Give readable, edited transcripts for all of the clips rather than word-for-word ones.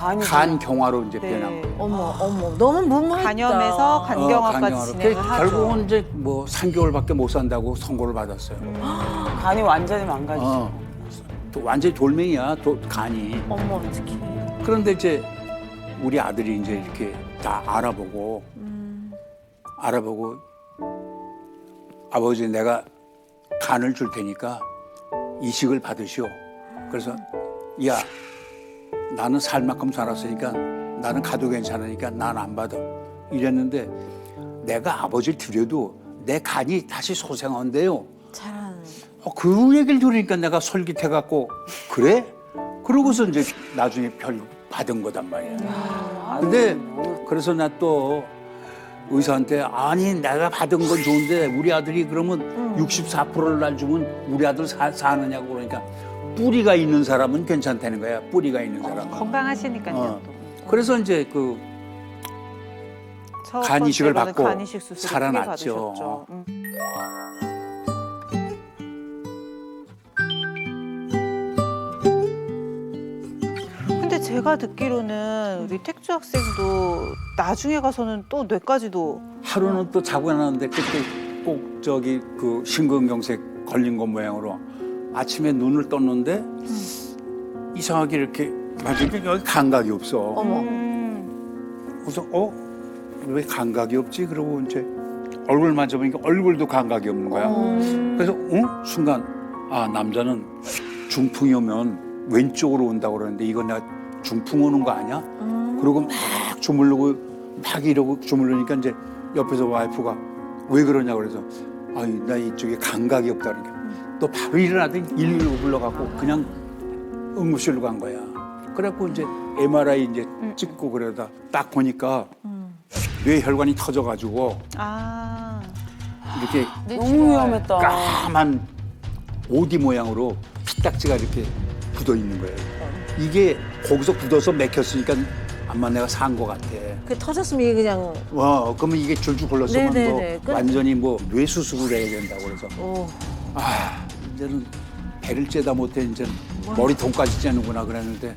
간경화로 이제 네. 변한 거예요. 어머, 너무 무모했다. 간염에서 간경화까지 간경화로. 진행을 하죠. 결국은 이제 뭐 3개월밖에 못 산다고 선고를 받았어요. 간이 완전히 망가지죠. 또 완전히 돌멩이야, 간이. 어머, 어떡해. 그런데 이제 우리 아들이 이제 이렇게 다 알아보고 아버지 내가 간을 줄 테니까 이식을 받으시오. 그래서 야 나는 살 만큼 살았으니까 나는 가도 괜찮으니까 난 안 받아 이랬는데 내가 아버지를 드려도 내 간이 다시 소생한대요. 잘하는. 그 얘기를 들으니까 내가 솔깃해갖고 그래? 그러고서 이제 나중에 별 받은 거단 말이야. 근데 그래서 나 또 의사한테 아니 내가 받은 건 좋은데 우리 아들이 그러면 64%를 날 주면 우리 아들 사느냐고 그러니까 뿌리가 있는 사람은 괜찮다는 거야. 뿌리가 있는 사람은. 건강하시니까요. 또. 그래서 이제 그 첫 간 이식을 번째로는 받고 간 이식 수술을 살아났죠. 크게 받으셨죠. 근데 제가 듣기로는 우리 택주 학생도 나중에 가서는 또 뇌까지도 하루는 또 자고 일어났는데 그때 꼭 저기 그 심근경색 걸린 것 모양으로 아침에 눈을 떴는데 이상하게 이렇게 맞으니까 여기 감각이 없어. 어머. 그래서 왜 감각이 없지? 그러고 이제 얼굴 만져보니까 얼굴도 감각이 없는 거야. 그래서 순간 남자는 중풍이 오면 왼쪽으로 온다고 그러는데 이건 내가 중풍 오는 거 아니야? 그러고 막 주물르고 막 이러고 주물르니까 이제 옆에서 와이프가 왜 그러냐고 그래서 나 이쪽에 감각이 없다 그러니까 또 바로 일어나더니 119 불러갖고 그냥 응급실로 간 거야. 그래갖고 이제 MRI 이제 찍고 그러다 딱 보니까 뇌혈관이 터져가지고 이렇게 너무 위험했다. 까만 오디 모양으로 피딱지가 이렇게 굳어 있는 거예요. 이게 거기서 굳어서 맥혔으니까 아마 내가 산 것 같아. 그 터졌으면 이게 그냥. 그러면 이게 줄줄 굴렀으면 네네네. 뭐 완전히 뭐 뇌수술을 해야 된다고 그래서 오. 이제는 배를 째다 못해 이제 머리통까지 째는구나 그랬는데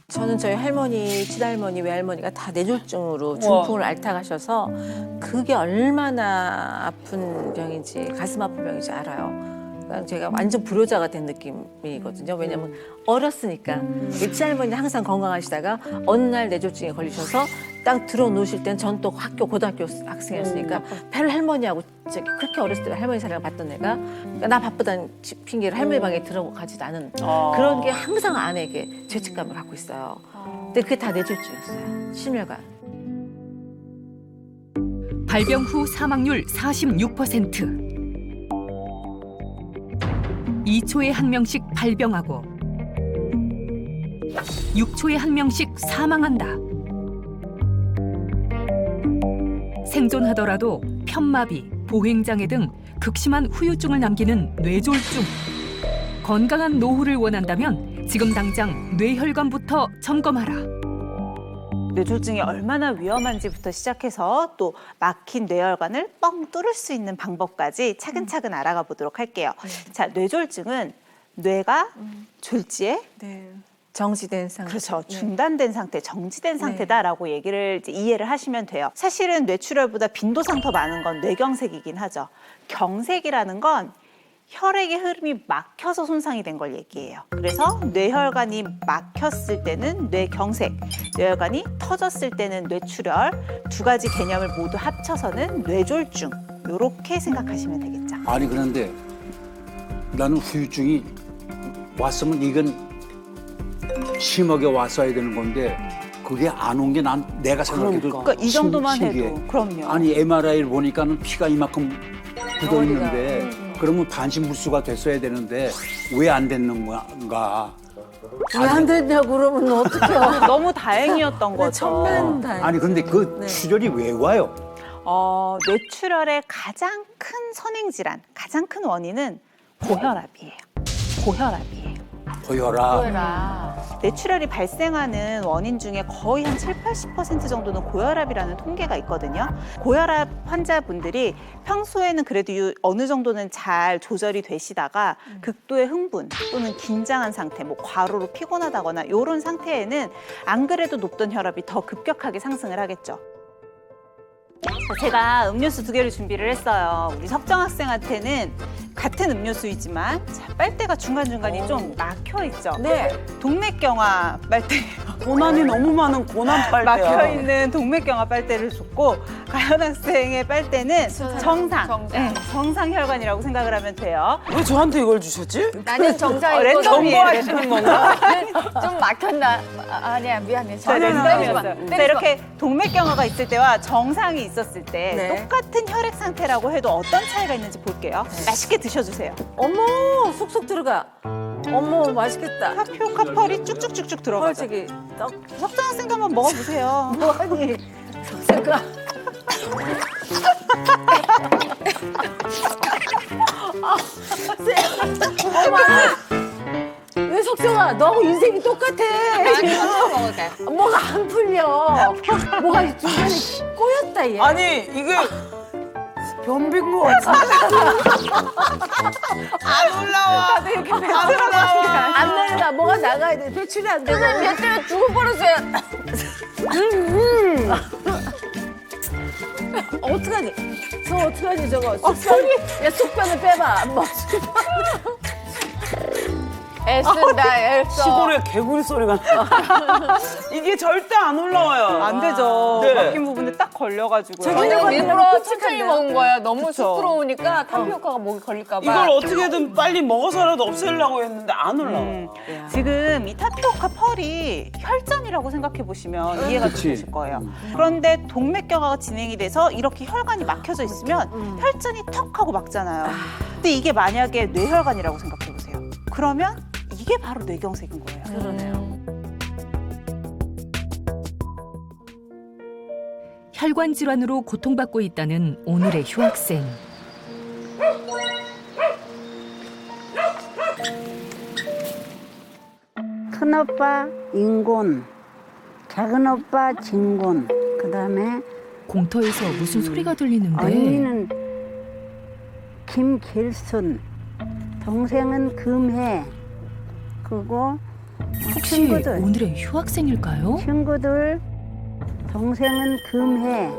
저는 저희 할머니, 친할머니, 외할머니가 다 뇌졸중으로 중풍을 앓다가셔서 그게 얼마나 아픈 병인지, 가슴 아픈 병인지 알아요. 그러니까 제가 완전 불효자가 된 느낌이거든요. 왜냐면 어렸으니까. 친할머니 항상 건강하시다가 어느 날 뇌졸중에 걸리셔서 딱 들어놓으실 땐 전 또 학교, 고등학교 학생이었으니까 별 할머니하고 그렇게 어렸을 때 할머니 사랑을 받던 애가 그러니까 나 바쁘다는 핑계로 할머니 방에 들어가지도 않은 그런 게 항상 아내에게 죄책감을 갖고 있어요. 근데 그게 다 뇌졸중이었어요. 심혈관. 발병 후 사망률 46%. 2초에 한 명씩 발병하고 6초에 한 명씩 사망한다. 생존하더라도 편마비, 보행장애 등 극심한 후유증을 남기는 뇌졸중. 건강한 노후를 원한다면 지금 당장 뇌혈관부터 점검하라. 뇌졸중이 얼마나 위험한지부터 시작해서 또 막힌 뇌혈관을 뻥 뚫을 수 있는 방법까지 차근차근 알아가 보도록 할게요. 자, 뇌졸중은 뇌가 졸지에 정지된 상태. 그렇죠. 중단된 상태, 정지된 상태다라고 얘기를 이제 이해를 하시면 돼요. 사실은 뇌출혈보다 빈도상 더 많은 건 뇌경색이긴 하죠. 경색이라는 건 혈액의 흐름이 막혀서 손상이 된 걸 얘기해요. 그래서 뇌혈관이 막혔을 때는 뇌경색, 뇌혈관이 터졌을 때는 뇌출혈, 두 가지 개념을 모두 합쳐서는 뇌졸중. 이렇게 생각하시면 되겠죠. 아니 그런데 나는 후유증이 왔으면 이건 심하게 왔어야 되는 건데 그게 안 온 게 난 내가 생각해도 그러니까 이 정도만 신기해. 해도 그럼요. 아니 MRI를 보니까는 피가 이만큼 굳어 있는데 그러면 반신불수가 됐어야 되는데 왜 안 됐는 건가? 왜 안 됐냐고 그러면 어떡해요. 너무 다행이었던 거죠. 천만다행. 아니 근데 그 출혈이 왜 와요? 뇌출혈의 가장 큰 선행질환, 가장 큰 원인은 고혈압이에요. 고혈압이에요. 보여라. 뭐라. 뇌출혈이 발생하는 원인 중에 거의 한 70~80% 정도는 고혈압이라는 통계가 있거든요. 고혈압 환자분들이 평소에는 그래도 어느 정도는 잘 조절이 되시다가 극도의 흥분 또는 긴장한 상태, 뭐 과로로 피곤하다거나 이런 상태에는 안 그래도 높던 혈압이 더 급격하게 상승을 하겠죠. 제가 음료수 2개를 준비를 했어요. 우리 석정 학생한테는 같은 음료수이지만 자, 빨대가 중간중간이 좀 막혀 있죠. 네. 동맥경화 빨대 고난이 너무 많은 고난 빨대야. 막혀 있는 동맥경화 빨대를 줬고 가연 학생의 빨대는 정상, 네, 정상 혈관이라고 생각을 하면 돼요. 왜 저한테 이걸 주셨지? 나는 정상이고 랜덤이에요. 정보하시는 건가? 좀 막혔나? 아니야 미안해. 자, 때리지 마. 랜덤이었어요. 자, 이렇게 동맥경화가 있을 때와 정상이 있었을 때 네. 똑같은 혈액 상태라고 해도 어떤 차이가 있는지 볼게요. 맛있게 드셔주세요. 어머, 쏙쏙 들어가. 어머, 맛있겠다. 타피오카 펄이 쭉쭉쭉쭉 들어가죠. 펄치기 떡. 석정 학생도 한번 먹어보세요. 뭐하니? 석석아. 어머, 왜 석정아? 너하고 인생이 똑같아. 뭐가 안 풀려. 뭐가 중간에 꼬였다 얘. 아니 이게 변빈 거 같은데. 안 올라와. 안 올라와. 안 내려가. 뭐가 나가야 돼. 배출이 안 되고. 얘 때문에 죽을 뻔했어요. 어떡하니? 저거 어떡하니 저거. 야, 속변을 빼봐. 뭐. 애쓴다 애써. 시골에 개구리 소리가 나. 이게 절대 안 올라와요. 안 되죠. 네. 막힌 부분에 딱 걸려가지고. 저는 일부러 천천히 먹은 거야. 너무 그쵸. 쑥 들어오니까 타피오카가 목에 걸릴까 봐. 이걸 어떻게든 빨리 먹어서라도 없애려고 했는데 안 올라와. 지금 이 타피오카 펄이 혈전이라고 생각해 보시면 이해가 그치. 되실 거예요. 그런데 동맥경화가 진행이 돼서 이렇게 혈관이 막혀져 있으면 혈전이 턱 하고 막잖아요. 근데 이게 만약에 뇌혈관이라고 생각해 보세요. 그러면 이게 바로 뇌경색인 거예요. 그러네요. 혈관 질환으로 고통받고 있다는 오늘의 휴학생. 큰오빠 인곤, 작은오빠 진곤, 그 다음에 공터에서 무슨 소리가 들리는데 언니는 김길순, 동생은 금혜, 그리고 혹시 친구들, 오늘의 휴학생일까요? 친구들, 동생은 금혜,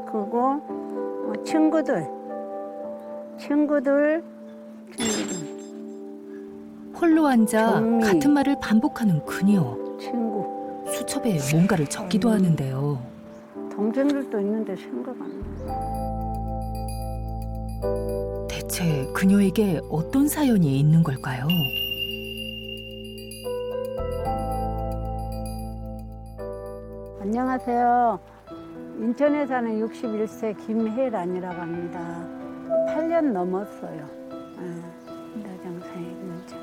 그리고 친구들. 홀로 앉아 정미. 같은 말을 반복하는 그녀. 친구. 수첩에 뭔가를 적기도 하는데요. 동생들도 있는데 생각 안 나. 대체 그녀에게 어떤 사연이 있는 걸까요? 안녕하세요. 인천에 사는 61세 김혜란이라고 합니다. 8년 넘었어요. 뇌경색이 이제.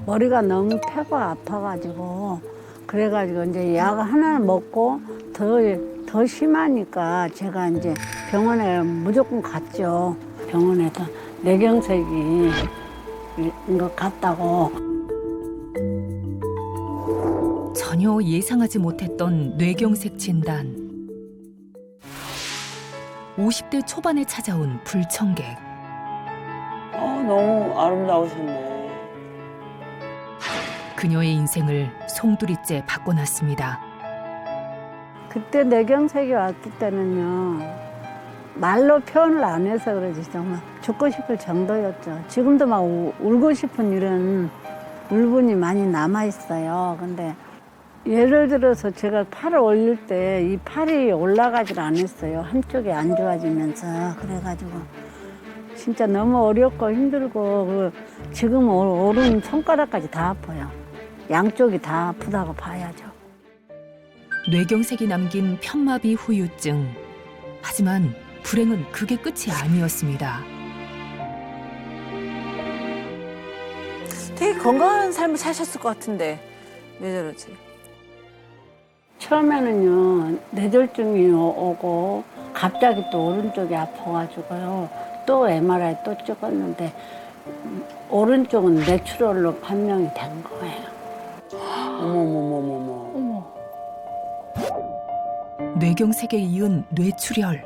머리가 너무 폐가 아파가지고 그래가지고 이제 약 하나 먹고 더 심하니까 제가 이제 병원에 무조건 갔죠. 병원에서 뇌경색이 것 같다고. 전혀 예상하지 못했던 뇌경색 진단. 50대 초반에 찾아온 불청객. 너무 아름다우셨네. 그녀의 인생을 송두리째 바꿔놨습니다. 그때 뇌경색이 왔을 때는요, 말로 표현을 안 해서 그러지 정말 죽고 싶을 정도였죠. 지금도 막 울고 싶은 이런 울분이 많이 남아있어요. 근데 예를 들어서 제가 팔을 올릴 때 이 팔이 올라가질 않았어요. 한쪽이 안 좋아지면서. 그래가지고 진짜 너무 어렵고 힘들고 지금 오른 손가락까지 다 아파요. 양쪽이 다 아프다고 봐야죠. 뇌경색이 남긴 편마비 후유증. 하지만 불행은 그게 끝이 아니었습니다. 되게 건강한 삶을 사셨을 것 같은데 왜 저러지? 처음에는요, 뇌졸중이 오고 갑자기 또 오른쪽이 아파가지고요. 또 MRI 또 찍었는데 오른쪽은 내추럴로 판명이 된 거예요. 어머머머머머. 뇌경색에 이은 뇌출혈.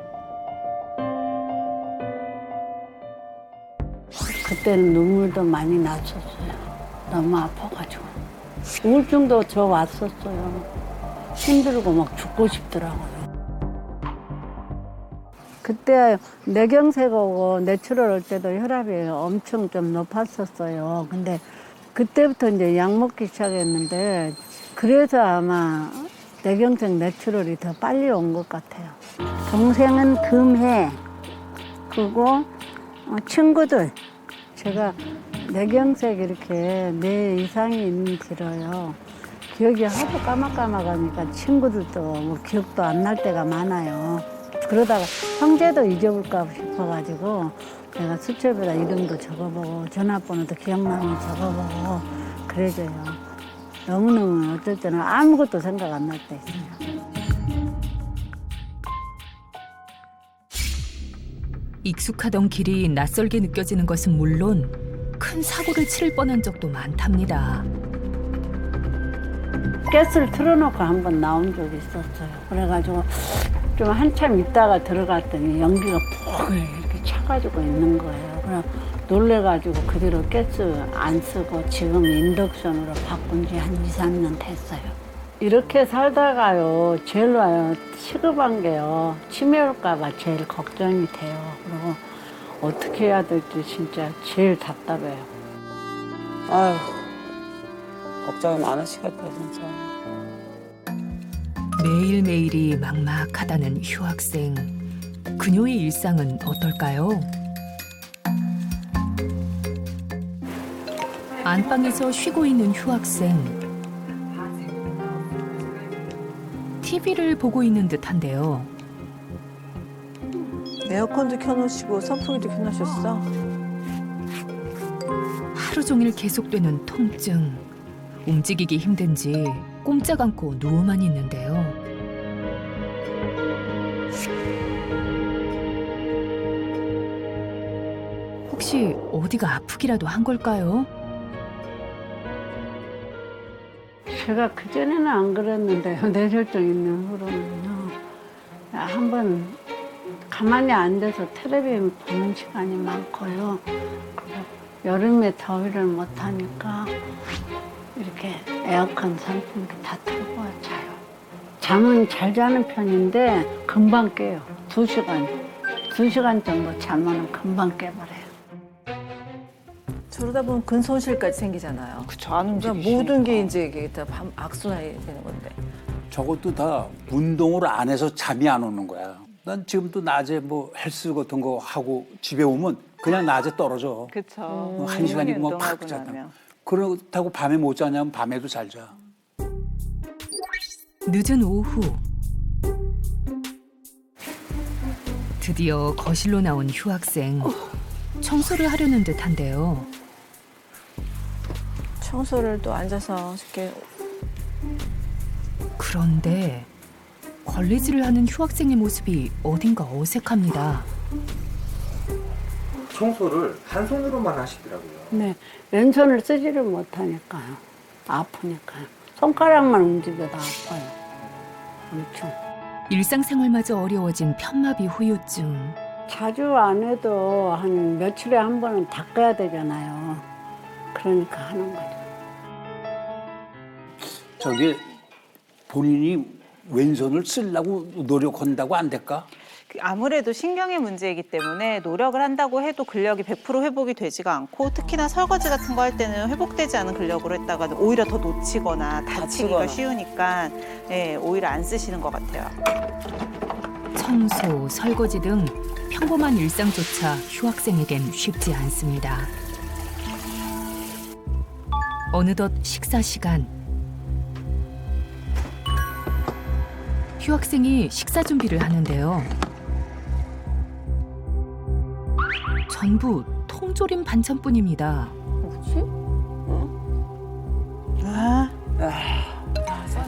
그때는 눈물도 많이 났었어요. 너무 아파가지고. 우울증도 저 왔었어요. 힘들고 막 죽고 싶더라고요. 그때 뇌경색 오고 뇌출혈 올 때도 혈압이 엄청 좀 높았었어요. 근데 그때부터 이제 약 먹기 시작했는데 그래서 아마 뇌경색 뇌출혈이 더 빨리 온 것 같아요. 동생은 금해. 그리고 친구들. 제가 뇌경색 이렇게 뇌 이상이 있는지로요. 기억이 하도 까맣까맣하니까 친구들도 뭐 기억도 안 날 때가 많아요. 그러다가 형제도 잊어볼까 싶어가지고 내가 수첩에다 이름도 적어보고 전화번호도 기억나면 적어보고 그래줘요. 너무너무 어쩔 때는 아무것도 생각 안 날 때 있어요. 익숙하던 길이 낯설게 느껴지는 것은 물론 큰 사고를 치를 뻔한 적도 많답니다. 가스를 틀어놓고 한번 나온 적이 있었어요. 그래가지고 좀 한참 있다가 들어갔더니 연기가 푹 이렇게 차가지고 있는 거예요. 그래 놀래가지고 그대로 가스 안 쓰고 지금 인덕션으로 바꾼 지 한 2, 3년 됐어요. 이렇게 살다가요, 제일 와요, 시급한 게요, 치매 올까 봐 제일 걱정이 돼요. 그리고 어떻게 해야 될지 진짜 제일 답답해요. 아휴, 걱정이 많으시겠다, 진짜. 매일매일이 막막하다는 휴학생. 그녀의 일상은 어떨까요? 안방에서 쉬고 있는 휴학생. TV를 보고 있는 듯한데요. 에어컨도 켜놓으시고 선풍기도 켜놓으셨어? 하루 종일 계속되는 통증. 움직이기 힘든지 꼼짝 않고 누워만 있는데요. 혹시 어디가 아프기라도 한 걸까요? 제가 그전에는 안 그랬는데요. 뇌졸중 있는 후로는요. 한번 가만히 앉아서 텔레비전 보는 시간이 많고요. 여름에 더위를 못 하니까 이렇게 에어컨 선풍기 다 틀고 자요. 잠은 잘 자는 편인데 금방 깨요. 2시간 정도 자면 금방 깨버려요. 저러다 보면 근손실까지 생기잖아요. 그쵸, 안 그러니까 움직이시니까. 모든 게 이제 이게 다 악순환이 되는 건데. 저것도 다 운동을 안 해서 잠이 안 오는 거야. 난 지금도 낮에 뭐 헬스 같은 거 하고 집에 오면 그냥 낮에 떨어져. 그쵸. 1시간이고 막 운동하고 팍 자다. 나면. 그렇다고 밤에 못 자냐면 밤에도 잘 자. 늦은 오후. 드디어 거실로 나온 휴학생. 청소를 하려는 듯한데요. 청소를 또 앉아서 이렇게 그런데 걸레질을 하는 휴학생의 모습이 어딘가 어색합니다. 청소를 한 손으로만 하시더라고요. 네, 왼손을 쓰지를 못하니까요. 아프니까요. 손가락만 움직여도 아파요. 엄청. 일상생활마저 어려워진 편마비 후유증. 자주 안 해도 한 며칠에 한 번은 닦아야 되잖아요. 그러니까 하는 거죠. 저기 본인이 왼손을 쓰려고 노력한다고 안 될까? 아무래도 신경의 문제이기 때문에 노력을 한다고 해도 근력이 100% 회복이 되지가 않고 특히나 설거지 같은 거 할 때는 회복되지 않은 근력으로 했다가 오히려 더 놓치거나 다치기가 쉬우니까 예, 오히려 안 쓰시는 것 같아요. 청소, 설거지 등 평범한 일상조차 휴학생에겐 쉽지 않습니다. 어느덧 식사 시간. 휴학생이 식사 준비를 하는데요. 전부 통조림 반찬뿐입니다.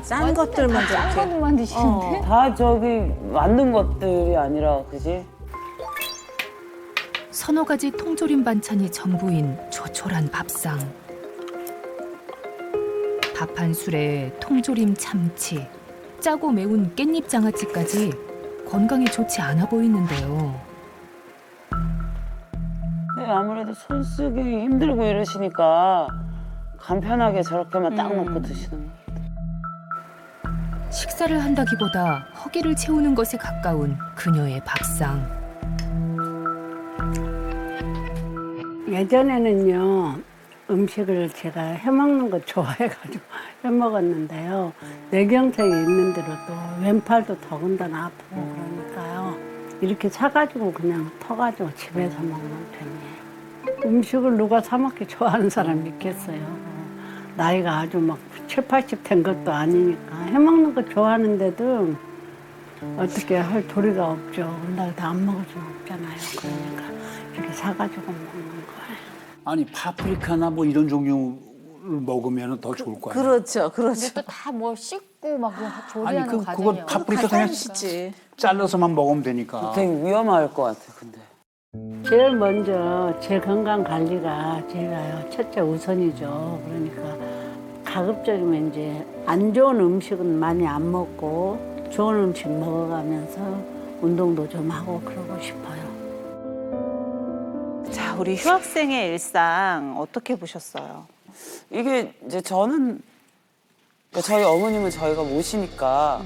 싼 것들만 저렇게. 한국만 드시는데? 다 저기 만든 것들이 아니라, 그지? 서너 가지 통조림 반찬이 전부인 조촐한 밥상. 밥 한 술에 통조림 참치, 짜고 매운 깻잎 장아찌까지 건강에 좋지 않아 보이는데요. 네, 아무래도 손 쓰기 힘들고 이러시니까 간편하게 저렇게만 딱 먹고 드시는 거. 식사를 한다기보다 허기를 채우는 것에 가까운 그녀의 밥상. 예전에는요, 음식을 제가 해먹는 거 좋아해가지고 해먹었는데요. 뇌경색이 있는 대로 또 왼팔도 더군다나 아프고 그러니까요. 이렇게 사가지고 그냥 터가지고 집에서 먹는 편이에요. 음식을 누가 사 먹기 좋아하는 사람이 있겠어요. 나이가 아주 막 70, 80 된 것도 아니니까 해먹는 거 좋아하는데도 어떻게 할 도리가 없죠. 나도 안 먹을 수는 없잖아요. 그러니까 이렇게 사가지고 먹는 거예요. 아니 파프리카나 뭐 이런 종류를 먹으면 더 좋을 거예요. 그렇죠, 근데 그렇죠. 또 다 뭐 씻고 막 아니 조리하는 그거 과정이야. 파프리카 그냥 지 잘라서만 먹으면 되니까. 되게 위험할 것 같아, 근데. 제일 먼저 제 건강 관리가 제가 첫째 우선이죠. 그러니까 가급적이면 이제 안 좋은 음식은 많이 안 먹고 좋은 음식 먹어가면서 운동도 좀 하고 그러고 싶어요. 자, 우리 휴학생의 일상 어떻게 보셨어요? 이게 이제 저는 그러니까 저희 어머님은 저희가 모시니까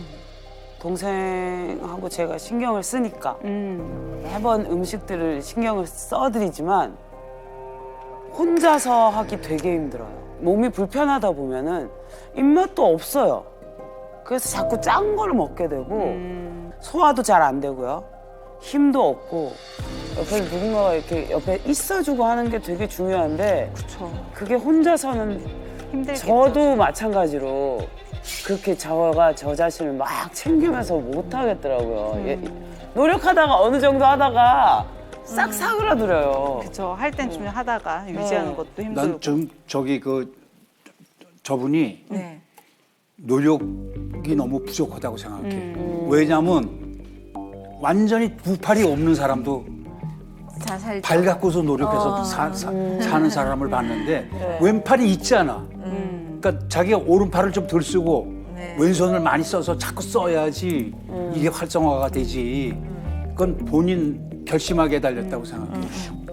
동생하고 제가 신경을 쓰니까 매번 음식들을 신경을 써드리지만 혼자서 하기 되게 힘들어요. 몸이 불편하다 보면은 입맛도 없어요. 그래서 자꾸 짠 거를 먹게 되고 소화도 잘 안 되고요. 힘도 없고 옆에 누군가가 이렇게 옆에 있어주고 하는 게 되게 중요한데 그렇죠. 그게 혼자서는 힘들겠죠. 저도 마찬가지로 그렇게 저가 저 자신을 막 챙기면서 못 하겠더라고요. 노력하다가 어느 정도 하다가 싹 사그라들어요. 그렇죠. 할 땐 좀 하다가 유지하는 네. 것도 힘들고. 난 좀 저기 저분이 네. 노력이 너무 부족하다고 생각해. 왜냐하면 완전히 두 팔이 없는 사람도 자, 살죠. 발 갖고서 노력해서 사는 사람을 봤는데 왼팔이 있잖아. 그러니까 자기가 오른팔을 좀 덜 쓰고 왼손을 많이 써서 자꾸 써야지 이게 활성화가 되지. 그건 본인 결심하게 달렸다고 생각해.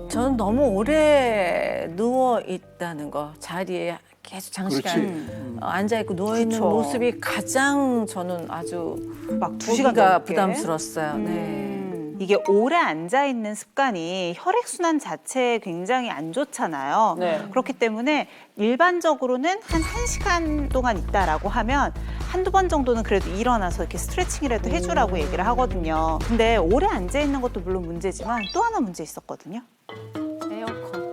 저는 너무 오래 누워 있다는 거, 자리에 계속 장시간 앉아 있고 누워 있는 그쵸. 모습이 가장 저는 아주 막 2시간 보기가 넘게. 부담스러웠어요. 네. 이게 오래 앉아 있는 습관이 혈액 순환 자체에 굉장히 안 좋잖아요. 네. 그렇기 때문에 일반적으로는 한 1시간 동안 있다라고 하면 한두 번 정도는 그래도 일어나서 이렇게 스트레칭이라도 해주라고 얘기를 하거든요. 근데 오래 앉아 있는 것도 물론 문제지만 또 하나 문제 있었거든요. 에어컨.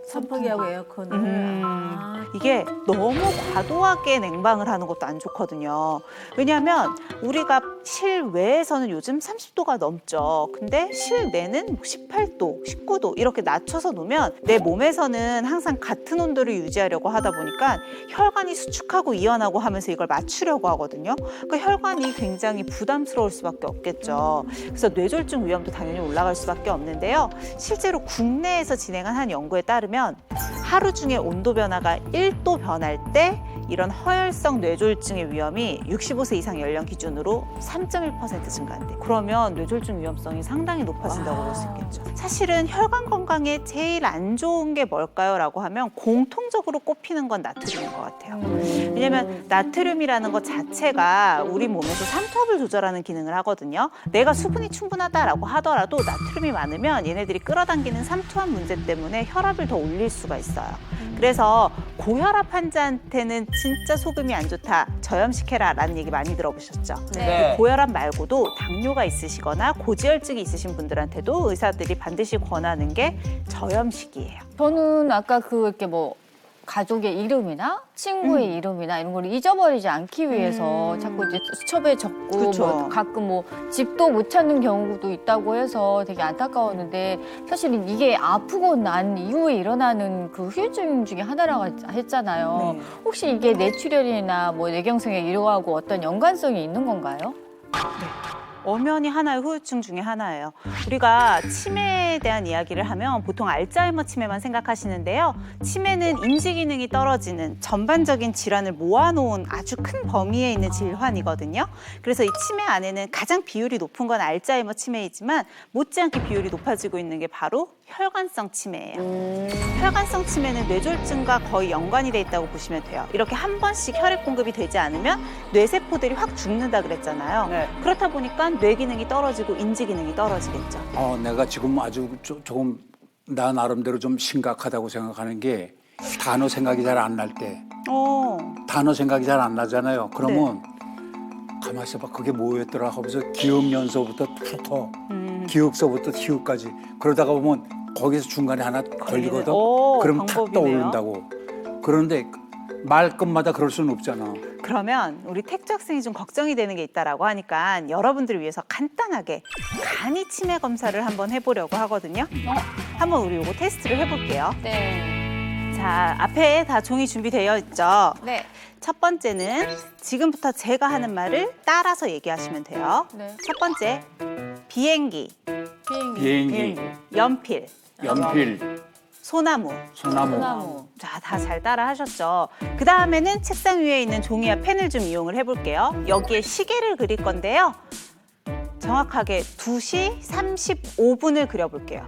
선풍기하고 에어컨을. 아, 이게 너무 과도하게 냉방을 하는 것도 안 좋거든요. 왜냐하면 우리가 실외에서는 요즘 30도가 넘죠. 근데 실내는 18도, 19도 이렇게 낮춰서 놓으면 내 몸에서는 항상 같은 온도를 유지하려고 하다 보니까 혈관이 수축하고 이완하고 하면서 이걸 맞추려고 하거든요. 그 혈관이 굉장히 부담스러울 수밖에 없겠죠. 그래서 뇌졸중 위험도 당연히 올라갈 수밖에 없는데요. 실제로 국내에서 진행한 한 연구에 따르면 하루 중에 온도 변화가 1도 변할 때 이런 허혈성 뇌졸중의 위험이 65세 이상 연령 기준으로 3.1% 증가한대. 그러면 뇌졸중 위험성이 상당히 높아진다고 볼 수 있겠죠. 사실은 혈관 건강에 제일 안 좋은 게 뭘까요? 라고 하면 공통적으로 꼽히는 건 나트륨인 것 같아요. 왜냐면 나트륨이라는 것 자체가 우리 몸에서 삼투압을 조절하는 기능을 하거든요. 내가 수분이 충분하다라고 하더라도 나트륨이 많으면 얘네들이 끌어당기는 삼투압 문제 때문에 혈압을 더 올릴 수가 있어요. 그래서 고혈압 환자한테는 진짜 소금이 안 좋다, 저염시켜라 라는 얘기 많이 들어보셨죠? 네. 고혈압 말고도 당뇨가 있으시거나 고지혈증이 있으신 분들한테도 의사들이 반드시 권하는 게 저염식이에요. 저는 아까 그 이렇게 뭐 가족의 이름이나 친구의 이름이나 이런 걸 잊어버리지 않기 위해서 자꾸 이제 수첩에 적고 그쵸. 뭐 가끔 뭐 집도 못 찾는 경우도 있다고 해서 되게 안타까웠는데 사실은 이게 아프고 난 이후에 일어나는 그 후유증 중에 하나라고 했잖아요. 네. 혹시 이게 뇌출혈이나 뭐 뇌경색에 이러하고 어떤 연관성이 있는 건가요? 엄연히 하나의 후유증 중에 하나예요. 우리가 치매에 대한 이야기를 하면 보통 알츠하이머 치매만 생각하시는데요. 치매는 인지 기능이 떨어지는 전반적인 질환을 모아놓은 아주 큰 범위에 있는 질환이거든요. 그래서 이 치매 안에는 가장 비율이 높은 건 알츠하이머 치매이지만 못지않게 비율이 높아지고 있는 게 바로 혈관성 치매예요. 혈관성 치매는 뇌졸중과 거의 연관이 돼 있다고 보시면 돼요. 이렇게 한 번씩 혈액 공급이 되지 않으면 뇌세포들이 확 죽는다 그랬잖아요. 네. 그렇다 보니까 뇌 기능이 떨어지고 인지 기능이 떨어지겠죠. 내가 지금 아주 조금 나 나름대로 좀 심각하다고 생각하는 게 단어 생각이 잘 안 날 때. 단어 생각이 잘 안 나잖아요. 그러면 가만히 있어봐. 그게 뭐였더라 하면서 기억연서부터 부터 기억서부터 희읍까지 그러다가 보면 거기서 중간에 하나 걸리거든. 그럼 탁 방법이네요. 떠오른다고. 그런데 말끝마다 그럴 수는 없잖아. 그러면 우리 택주 학생이 좀 걱정이 되는 게 있다라고 하니까 여러분들을 위해서 간단하게 간이 치매 검사를 한번 해보려고 하거든요. 한번 우리 요거 테스트를 해볼게요. 네. 자, 앞에 다 종이 준비되어 있죠? 네. 첫 번째는 지금부터 제가 하는 말을 따라서 얘기하시면 돼요. 네. 첫 번째, 비행기, 비행기, 연필, 연필, 소나무. 소나무. 자, 다 잘 따라 하셨죠? 그 다음에는 책상 위에 있는 종이와 펜을 좀 이용을 해볼게요. 여기에 시계를 그릴 건데요. 정확하게 2시 35분을 그려볼게요.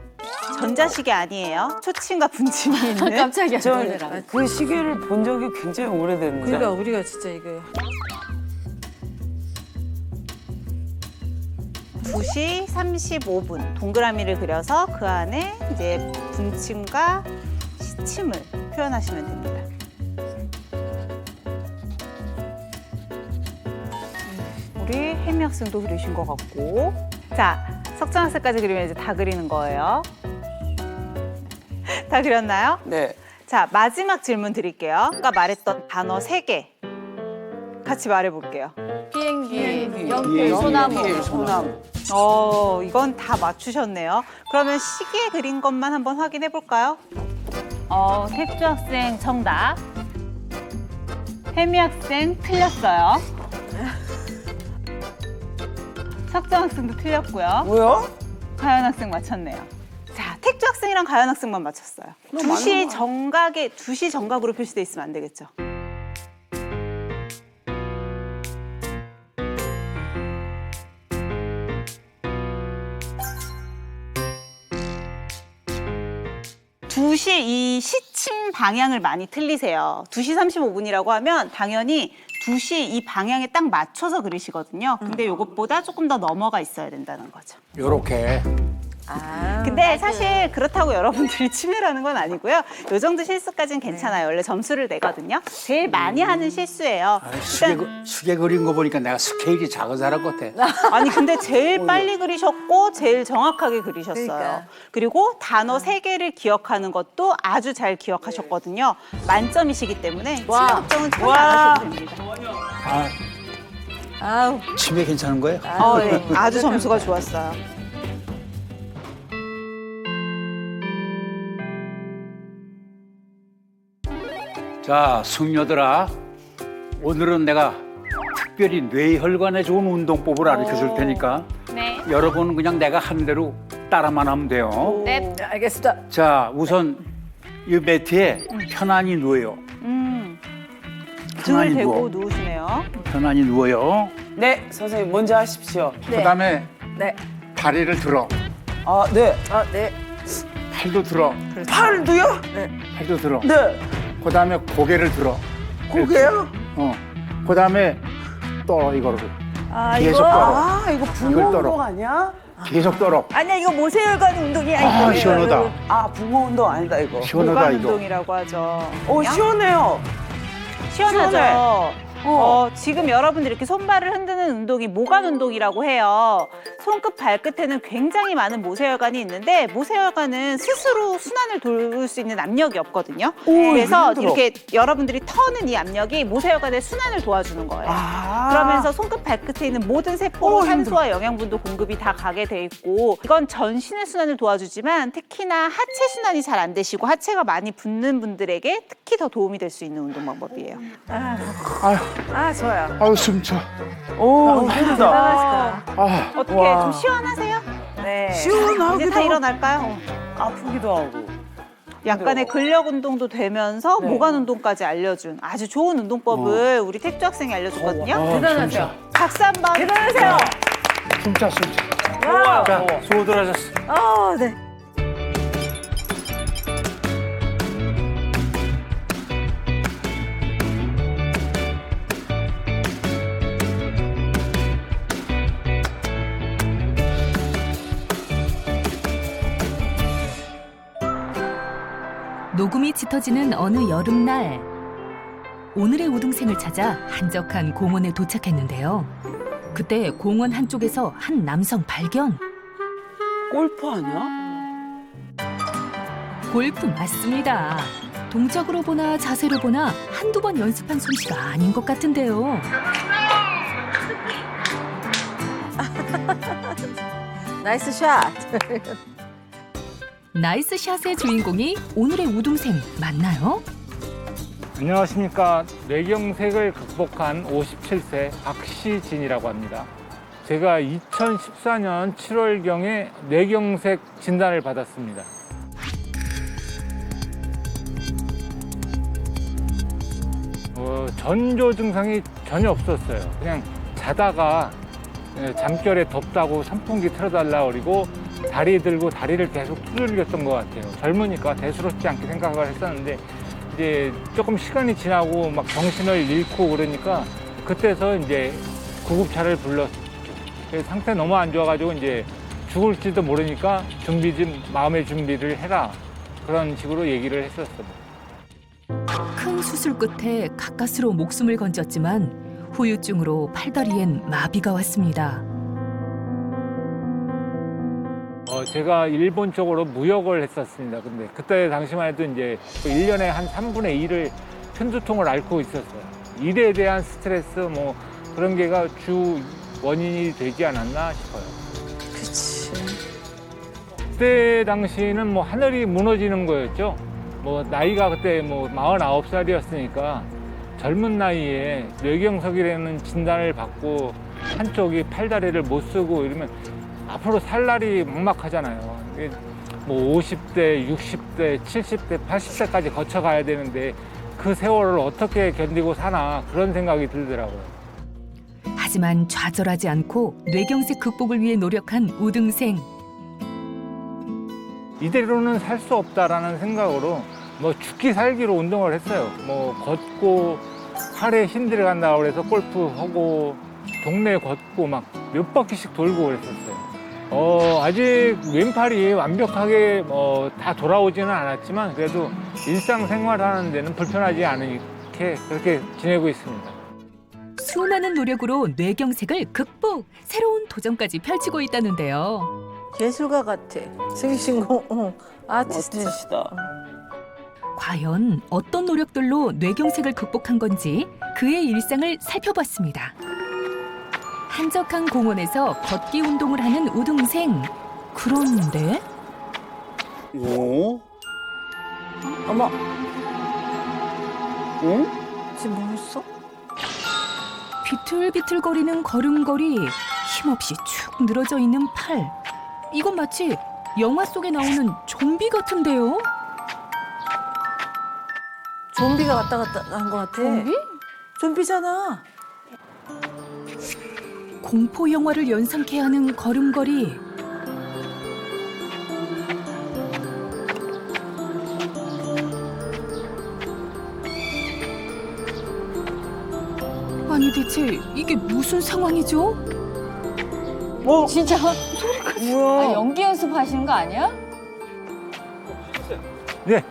전자시계 아니에요. 초침과 분침이 있는. 깜짝이야. 저 놀래라. 그 시계를 본 적이 굉장히 오래됐는데. 그러니까 우리가 진짜 이거 2시 35분 동그라미를 그려서 그 안에 이제 분침과 시침을 표현하시면 됩니다. 우리 혜미 학생도 그리신 것 같고. 자, 석정 학생까지 그리면 이제 다 그리는 거예요. 다 그렸나요? 네. 자, 마지막 질문 드릴게요. 아까 말했던 단어 3개 같이 말해볼게요. 비행기, 연필, 소나무. 연필, 소나무. 이건 다 맞추셨네요. 그러면 시계 그린 것만 한번 확인해 볼까요? 택주 학생 정답. 혜미 학생 틀렸어요. 석정 학생도 틀렸고요. 뭐야? 가연 학생 맞췄네요. 자, 택주 학생이랑 가연 학생만 맞췄어요. 2시 정각에 2시 정각으로 표시돼 있으면 안 되겠죠. 두 시 이 시침 방향을 많이 틀리세요. 2시 35분이라고 하면 당연히 2시 이 방향에 딱 맞춰서 그리시거든요. 근데 이것보다 조금 더 넘어가 있어야 된다는 거죠. 요렇게. 근데 사실 그렇다고 여러분들이 치매라는 건 아니고요. 요 정도 실수까지는 괜찮아요. 원래 점수를 내거든요. 제일 많이 하는 실수예요. 시계 그린 거 보니까 내가 스케일이 작은 사람 같아. 아니 근데 제일 빨리 그리셨고 제일 정확하게 그리셨어요. 그러니까. 그리고 단어 3개를 기억하는 것도 아주 잘 기억하셨거든요. 만점이시기 때문에 치매 걱정은 전혀 안 하셔도 됩니다. 아우 치매 괜찮은 거예요? 네. 아주 점수가 좋았어요. 자, 숙녀들아. 오늘은 내가 특별히 뇌혈관에 좋은 운동법을 가르쳐줄 테니까 네. 여러분은 그냥 내가 한 대로 따라만 하면 돼요. 네. 알겠습니다. 자, 우선 이 매트에 편안히 누워요. 등을 대고 누워. 누우시네요. 편안히 누워요. 네, 선생님 먼저 하십시오. 그다음에 네. 다리를 들어. 아, 네. 아, 네. 팔도 들어. 팔도요? 팔도 들어. 네. 그다음에 고개를 들어. 고개요? 그다음에 떨어 이거를. 아, 계속 이거 떨어. 아, 이거 이걸 붕어 떨어. 운동 아니야? 계속 떨어. 아니야, 이거 모세혈관 운동이야. 아, 이거. 시원하다. 아, 붕어 운동 아니다 이거. 시원하다 고관 이거. 운동이라고 하죠. 시원해요. 시원하죠. 지금 여러분들 이렇게 손발을 흔드는 운동이 모관 운동이라고 해요. 손끝 발끝에는 굉장히 많은 모세혈관이 있는데 모세혈관은 스스로 순환을 돌릴 수 있는 압력이 없거든요. 그래서 힘들어. 이렇게 여러분들이 터는 이 압력이 모세혈관의 순환을 도와주는 거예요. 그러면서 손끝 발끝에 있는 모든 세포로 산소와 영양분도 공급이 다 가게 돼 있고 이건 전신의 순환을 도와주지만 특히나 하체 순환이 잘 안 되시고 하체가 많이 붓는 분들에게 특히 더 도움이 될 수 있는 운동 방법이에요. 아, 좋아요. 아우 숨차. 오, 힘들다. 대단하시다. 아, 어떻게 와. 좀 시원하세요? 네. 시원하기도 이제 다 하고. 일어날까요? 아프기도 하고. 약간의 근력 운동도 되면서 네. 모관 운동까지 알려준 아주 좋은 운동법을 우리 택주 학생이 알려줬거든요. 대단하죠? 박수 한번. 대단하세요. 숨차 숨차. 자, 수고들 하셨어. 네. 녹음이 짙어지는 어느 여름날 오늘의 우등생을 찾아 한적한 공원에 도착했는데요. 그때 공원 한쪽에서 한 남성 발견. 골프 아니야? 골프 맞습니다. 동작으로 보나 자세로 보나 한두 번 연습한 솜씨가 아닌 것 같은데요. 나이스 샷. 나이스 샷의 주인공이 오늘의 우등생 맞나요? 안녕하십니까. 뇌경색을 극복한 57세 박시진이라고 합니다. 제가 2014년 7월경에 뇌경색 진단을 받았습니다. 전조 증상이 전혀 없었어요. 그냥 자다가 잠결에 덥다고 선풍기 틀어달라 그리고 다리 들고 다리를 계속 두들겼던 것 같아요. 젊으니까 대수롭지 않게 생각을 했었는데 이제 조금 시간이 지나고 막 정신을 잃고 그러니까 그때서 이제 구급차를 불렀죠. 상태 너무 안 좋아가지고 이제 죽을지도 모르니까 마음의 준비를 해라. 그런 식으로 얘기를 했었어요. 큰 수술 끝에 가까스로 목숨을 건졌지만 후유증으로 팔다리엔 마비가 왔습니다. 제가 일본 쪽으로 무역을 했었습니다. 근데 그때 당시만 해도 이제 1년에 한 3분의 1을 편두통을 앓고 있었어요. 일에 대한 스트레스 뭐 그런 게가 주 원인이 되지 않았나 싶어요. 그치. 그때 당시는 뭐 하늘이 무너지는 거였죠. 뭐 나이가 그때 뭐 49살이었으니까 젊은 나이에 뇌경색이라는 진단을 받고 한쪽이 팔다리를 못 쓰고 이러면 앞으로 살 날이 막막하잖아요. 이게 뭐 50대, 60대, 70대, 80대까지 거쳐가야 되는데 그 세월을 어떻게 견디고 사나 그런 생각이 들더라고요. 하지만 좌절하지 않고 뇌경색 극복을 위해 노력한 우등생. 이대로는 살 수 없다라는 생각으로 뭐 죽기 살기로 운동을 했어요. 뭐 걷고 팔에 힘들어 간다고 그래서 골프하고 동네 걷고 막 몇 바퀴씩 돌고 그랬었어요. 아직 왼팔이 완벽하게 다 돌아오지는 않았지만 그래도 일상생활하는 데는 불편하지 않게 그렇게 지내고 있습니다. 수많은 노력으로 뇌경색을 극복, 새로운 도전까지 펼치고 있다는데요. 예술가 같아. 승신공 아티스트. 멋지시다. 과연 어떤 노력들로 뇌경색을 극복한 건지 그의 일상을 살펴봤습니다. 한적한 공원에서 걷기 운동을 하는 우등생. 그런데 오? 어머, 응? 지금 뭐 했어? 비틀비틀거리는 걸음걸이, 힘없이 축 늘어져 있는 팔. 이건 마치 영화 속에 나오는 좀비 같은데요? 좀비가 왔다 갔다 한 것 같아. 좀비? 좀비잖아. 공포 영화를 연상케 하는 걸음걸이. 아니 대체 이게 무슨 상황이죠? 진짜? 뭐야? 아, 연기 연습하시는 거 아니야? 네,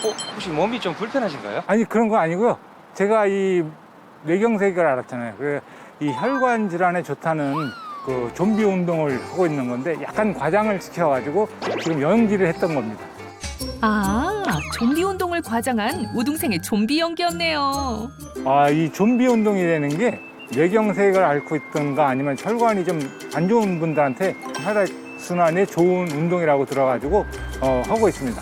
혹시 몸이 좀 불편하신가요? 아니 그런 거 아니고요. 제가 이 뇌경색을 알았잖아요. 이 혈관 질환에 좋다는 그 좀비 운동을 하고 있는 건데 약간 과장을 시켜가지고 지금 연기를 했던 겁니다. 아, 좀비 운동을 과장한 우등생의 좀비 연기였네요. 이 좀비 운동이라는 게 뇌경색을 앓고 있던가 아니면 혈관이 좀 안 좋은 분들한테 혈액 순환에 좋은 운동이라고 들어가지고 하고 있습니다.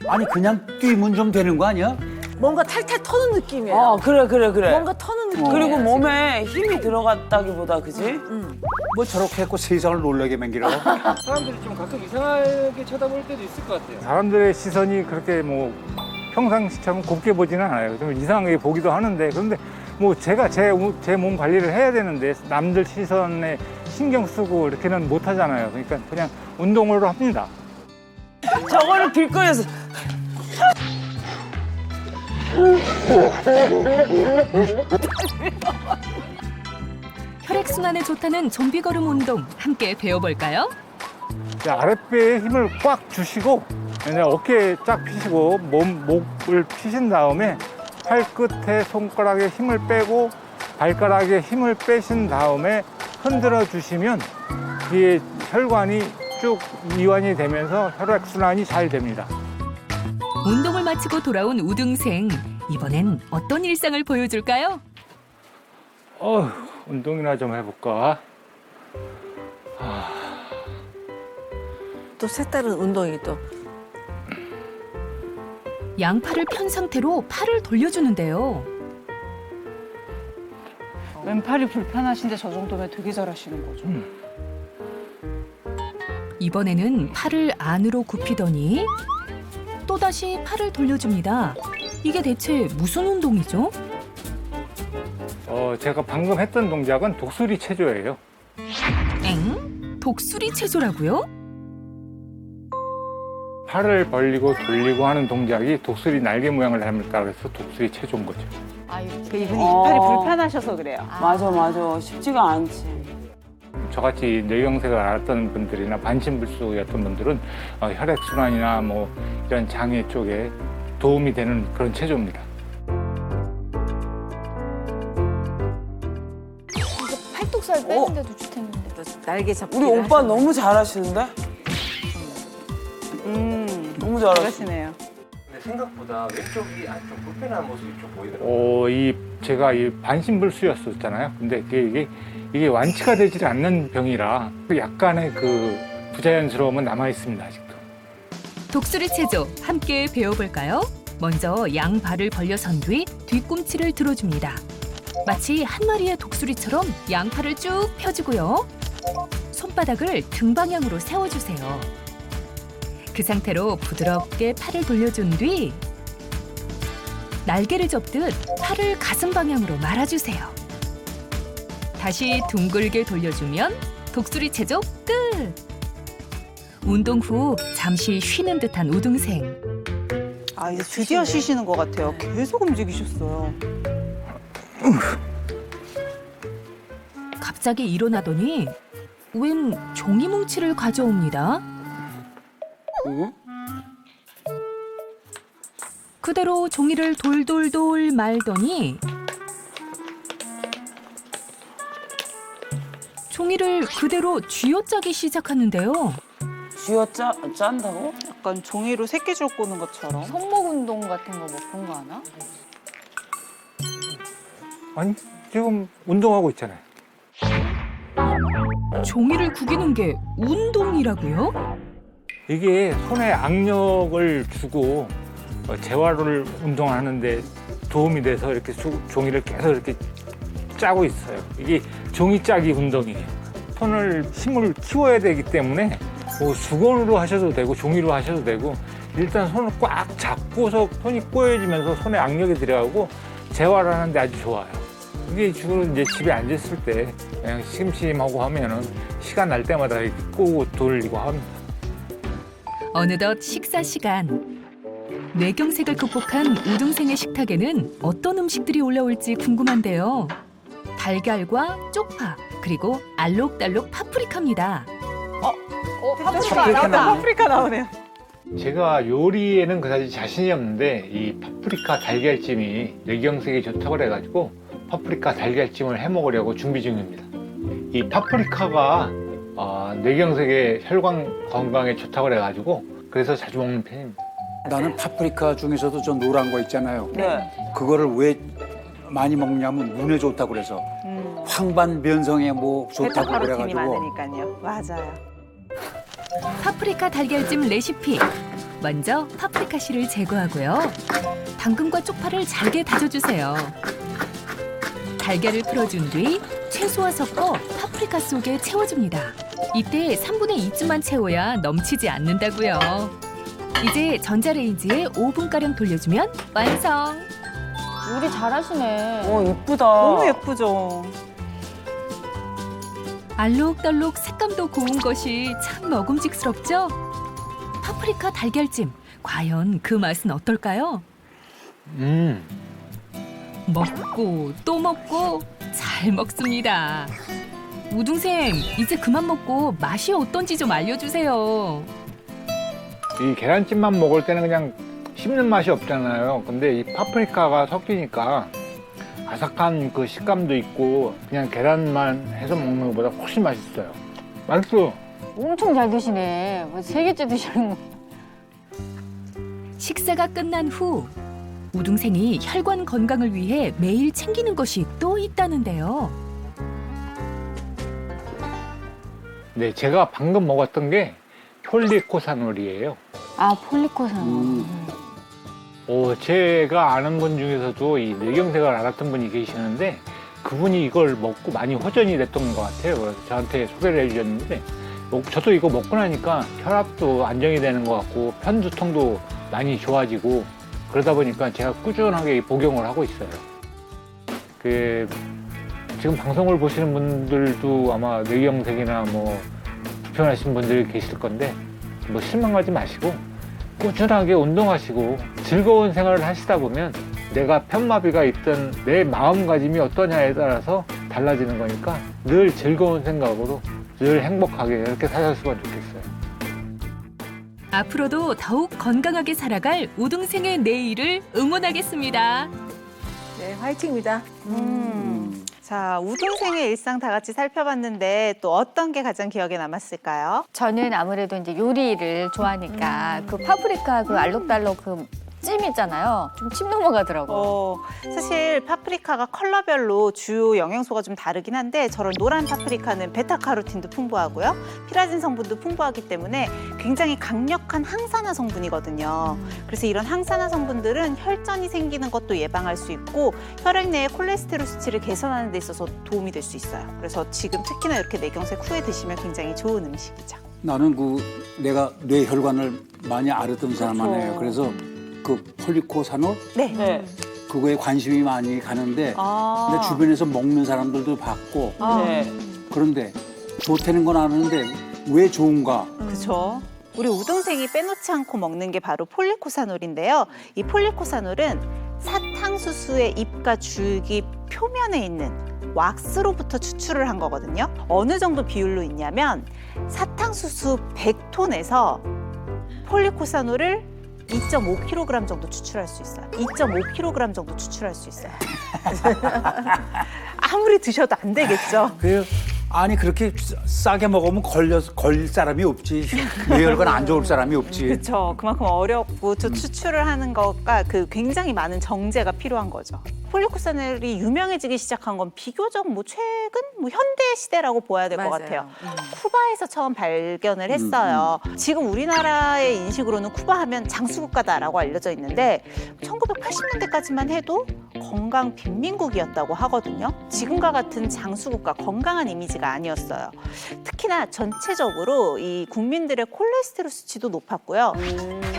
아니 그냥 뛰면 좀 되는 거 아니야? 뭔가 탈탈 터는 느낌이에요. 그래. 뭔가 터는 느낌. 그리고 몸에 힘이 들어갔다기보다, 그지? 뭐 저렇게 했고 세상을 놀라게 만들어. 사람들이 좀 가끔 이상하게 쳐다볼 때도 있을 것 같아요. 사람들의 시선이 그렇게 뭐 평상시처럼 곱게 보지는 않아요. 좀 이상하게 보기도 하는데 그런데 뭐 제가 제 몸 관리를 해야 되는데 남들 시선에 신경 쓰고 이렇게는 못 하잖아요. 그러니까 그냥 운동으로 합니다. 저거를 길거리에서. 혈액순환에 좋다는 좀비걸음 운동 함께 배워볼까요? 자, 아랫배에 힘을 꽉 주시고 이제 어깨 쫙 펴시고 목을 펴신 다음에 팔 끝에 손가락에 힘을 빼고 발가락에 힘을 빼신 다음에 흔들어 주시면 뒤에 혈관이 쭉 이완이 되면서 혈액순환이 잘 됩니다. 운동을 마치고 돌아온 우등생. 이번엔 어떤 일상을 보여줄까요? 운동이나 좀 해볼까? 또 색다른 운동이 또. 양팔을 편 상태로 팔을 돌려주는데요. 왼팔이 불편하신데 저 정도면 되게 잘하시는 거죠. 이번에는 팔을 안으로 굽히더니 또다시 팔을 돌려줍니다. 이게 대체 무슨 운동이죠? 제가 방금 했던 동작은 독수리 체조예요. 엥? 독수리 체조라고요? 팔을 벌리고 돌리고 하는 동작이 독수리 날개 모양을 닮았다 그래서 독수리 체조인 거죠. 아, 이렇게. 이분이 팔이 불편하셔서 그래요. 맞아. 쉽지가 않지. 저같이 뇌경색을 앓았던 분들이나 반신불수였던 분들은 혈액순환이나 뭐 이런 장애 쪽에 도움이 되는 그런 체조입니다. 팔뚝살 빼는데도 좋겠는데. 날개 잡기. 우리 오빠 너무 잘하시는데? 너무 잘하시네. 잘하시네요. 근데 생각보다 왼쪽이 좀 불편한 모습이 좀 보이더라고요. 제가 이 반신불수였었잖아요. 근데 이게 완치가 되질 않는 병이라 약간의 그 부자연스러움은 남아 있습니다, 아직도. 독수리 체조 함께 배워볼까요? 먼저 양발을 벌려선 뒤 뒤꿈치를 들어줍니다. 마치 한 마리의 독수리처럼 양팔을 쭉 펴주고요. 손바닥을 등 방향으로 세워주세요. 그 상태로 부드럽게 팔을 돌려준 뒤 날개를 접듯 팔을 가슴 방향으로 말아주세요. 다시 둥글게 돌려주면 독수리 체조 끝! 운동 후 잠시 쉬는 듯한 우등생. 아, 이제 드디어 쉬시는 것 같아요. 계속 움직이셨어요. 갑자기 일어나더니 웬 종이 뭉치를 가져옵니다. 응? 그대로 종이를 돌돌돌 말더니 종이를 그대로 쥐어짜기 시작하는데요. 짠다고? 약간 종이로 새끼줄 꼬는 것처럼. 손목 운동 같은 거 뭐 그런 거 하나? 아니, 지금 운동하고 있잖아요. 종이를 구기는 게 운동이라고요? 이게 손에 악력을 주고 재활을 운동하는데 도움이 돼서 이렇게 종이를 계속 이렇게 짜고 있어요. 이게 종이 짜기 운동이에요. 손을 힘을 키워야 되기 때문에 뭐 수건으로 하셔도 되고 종이로 하셔도 되고 일단 손을 꽉 잡고서 손이 꼬여지면서 손에 악력이 들어가고 재활을 하는데 아주 좋아요. 이게 주로 이제 집에 앉았을 때 그냥 심심하고 하면은 시간 날 때마다 이렇게 꼬고 돌리고 합니다. 어느덧 식사 시간. 뇌경색을 극복한 우등생의 식탁에는 어떤 음식들이 올라올지 궁금한데요. 달걀과 쪽파, 그리고 알록달록 파프리카입니다. 파프리카 나오네요. 제가 요리에는 그다지 자신이 없는데 이 파프리카 달걀찜이 뇌경색에 좋다고 그래가지고 파프리카 달걀찜을 해 먹으려고 준비 중입니다. 이 파프리카가 뇌경색에 혈관 건강에 좋다고 그래가지고 그래서 자주 먹는 편입니다. 나는 파프리카 중에서도 저 노란 거 있잖아요. 네. 그거를 왜 많이 먹냐면 눈에 좋다고 그래서 황반 변성에 뭐 좋다고 베타카로틴이 그래가지고 많으니까요. 맞아요. 파프리카 달걀찜 레시피. 먼저 파프리카 씨를 제거하고요. 당근과 쪽파를 잘게 다져주세요. 달걀을 풀어준 뒤 채소와 섞어 파프리카 속에 채워줍니다. 이때 3분의 2쯤만 채워야 넘치지 않는다고요. 이제 전자레인지에 5분가량 돌려주면 완성! 요리 잘하시네. 이쁘다. 너무 예쁘죠. 알록달록 색감도 고운 것이 참 먹음직스럽죠? 파프리카 달걀찜, 과연 그 맛은 어떨까요? 먹고 또 먹고 잘 먹습니다. 우등생, 이제 그만 먹고 맛이 어떤지 좀 알려주세요. 이 계란찜만 먹을 때는 그냥 씹는 맛이 없잖아요. 근데 이 파프리카가 섞이니까 아삭한 그 식감도 있고 그냥 계란만 해서 먹는 것보다 훨씬 맛있어요. 맛있어. 엄청 잘 드시네. 뭐 3개째 드시는 거. 식사가 끝난 후 우등생이 혈관 건강을 위해 매일 챙기는 것이 또 있다는데요. 네, 제가 방금 먹었던 게 폴리코사놀이에요. 아, 폴리코산. 제가 아는 분 중에서도 이 뇌경색을 앓았던 분이 계시는데 그분이 이걸 먹고 많이 호전이 됐던 것 같아요. 그래서 저한테 소개를 해주셨는데 저도 이거 먹고 나니까 혈압도 안정이 되는 것 같고 편두통도 많이 좋아지고 그러다 보니까 제가 꾸준하게 복용을 하고 있어요. 지금 방송을 보시는 분들도 아마 뇌경색이나 뭐 불편하신 분들이 계실 건데 뭐 실망하지 마시고 꾸준하게 운동하시고 즐거운 생활을 하시다 보면 내가 편마비가 있든 내 마음가짐이 어떠냐에 따라서 달라지는 거니까 늘 즐거운 생각으로 늘 행복하게 이렇게 사셨으면 좋겠어요. 앞으로도 더욱 건강하게 살아갈 우등생의 내일을 응원하겠습니다. 네, 화이팅입니다. 자, 우등생의 일상 다 같이 살펴봤는데 또 어떤 게 가장 기억에 남았을까요? 저는 아무래도 이제 요리를 좋아하니까 그 파프리카 그 알록달록 그 찜 있잖아요. 좀 침 넘어가더라고요. 사실 파프리카가 컬러별로 주요 영양소가 좀 다르긴 한데 저런 노란 파프리카는 베타카로틴도 풍부하고요. 피라진 성분도 풍부하기 때문에 굉장히 강력한 항산화 성분이거든요. 그래서 이런 항산화 성분들은 혈전이 생기는 것도 예방할 수 있고 혈액 내의 콜레스테롤 수치를 개선하는 데 있어서 도움이 될 수 있어요. 그래서 지금 특히나 이렇게 뇌경색 후에 드시면 굉장히 좋은 음식이죠. 나는 내가 뇌혈관을 많이 앓았던 사람 아니에요. 그래서 그 폴리코사놀 네. 그거에 관심이 많이 가는데 근데 주변에서 먹는 사람들도 봤고 그런데 좋다는 건 아는데 왜 좋은가? 그렇죠. 우리 우등생이 빼놓지 않고 먹는 게 바로 폴리코사놀인데요. 이 폴리코사놀은 사탕수수의 잎과 줄기 표면에 있는 왁스로부터 추출을 한 거거든요. 어느 정도 비율로 있냐면 사탕수수 100톤에서 폴리코사놀을 2.5kg 정도 추출할 수 있어요. 2.5kg 정도 추출할 수 있어요. 아무리 드셔도 안 되겠죠. 아니 그렇게 싸게 먹으면 걸릴 사람이 없지. 뇌혈관 안 좋을 사람이 없지. 그렇죠. 그만큼 어렵고 저 추출을 하는 것과 그 굉장히 많은 정제가 필요한 거죠. 폴리코사놀이 유명해지기 시작한 건 비교적 최근 현대 시대라고 보아야 될 것 같아요. 쿠바에서 처음 발견을 했어요. 지금 우리나라의 인식으로는 쿠바 하면 장수국가다라고 알려져 있는데 1980년대까지만 해도 건강 빈민국이었다고 하거든요. 지금과 같은 장수국가 건강한 이미지가 아니었어요. 특히나 전체적으로 이 국민들의 콜레스테롤 수치도 높았고요.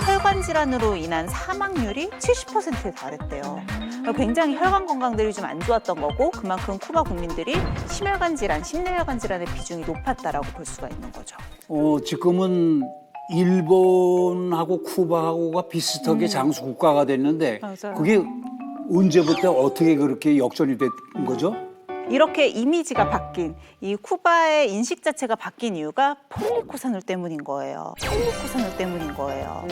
혈관 질환으로 인한 사망률이 70%에 달했대요. 굉장히 혈관 건강들이 좀 안 좋았던 거고 그만큼 쿠바 국민들이 심혈관 질환, 심내혈관 질환의 비중이 높았다라고 볼 수가 있는 거죠. 지금은 일본하고 쿠바하고가 비슷하게 장수 국가가 됐는데 맞아요. 그게 언제부터 어떻게 그렇게 역전이 된 거죠? 이렇게 이미지가 바뀐 이 쿠바의 인식 자체가 바뀐 이유가 폴리코사놀 때문인 거예요. 폴리코사놀 때문인 거예요.